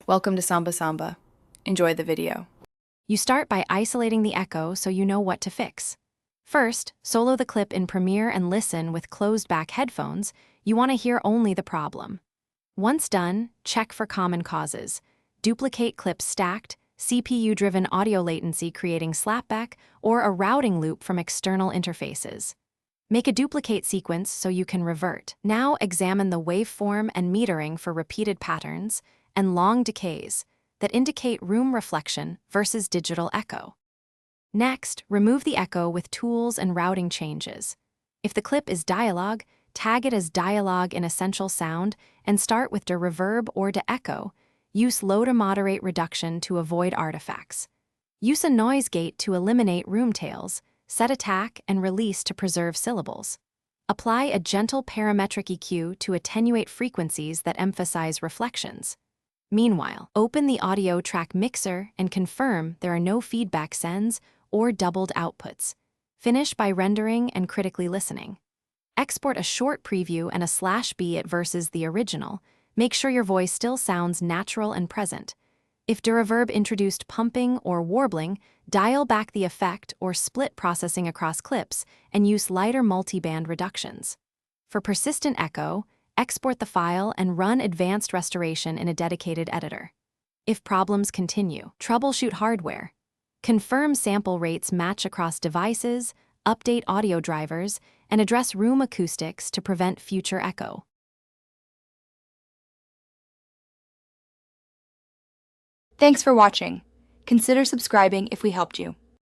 Welcome to Samba Samba. Enjoy the video. You start by isolating the echo so you know what to fix. First, solo the clip in Premiere and listen with closed-back headphones. You want to hear only the problem. Once done, check for common causes. Duplicate clips stacked, CPU-driven audio latency creating slapback, or a routing loop from external interfaces. Make a duplicate sequence so you can revert. Now examine the waveform and metering for repeated patterns and long decays that indicate room reflection versus digital echo. Next, remove the echo with tools and routing changes. If the clip is dialogue, tag it as dialogue in essential sound and start with de reverb or de echo. Use low to moderate reduction to avoid artifacts. Use a noise gate to eliminate room tails, set attack and release to preserve syllables. Apply a gentle parametric EQ to attenuate frequencies that emphasize reflections. Meanwhile, open the audio track mixer and confirm there are no feedback sends or doubled outputs. Finish by rendering and critically listening. Export a short preview and a /B it versus the original. Make sure your voice still sounds natural and present. If de reverb introduced pumping or warbling, dial back the effect or split processing across clips and use lighter multiband reductions. For persistent echo, export the file and run advanced restoration in a dedicated editor. If problems continue, troubleshoot hardware. Confirm sample rates match across devices, update audio drivers, and address room acoustics to prevent future echo. Thanks for watching. Consider subscribing if we helped you.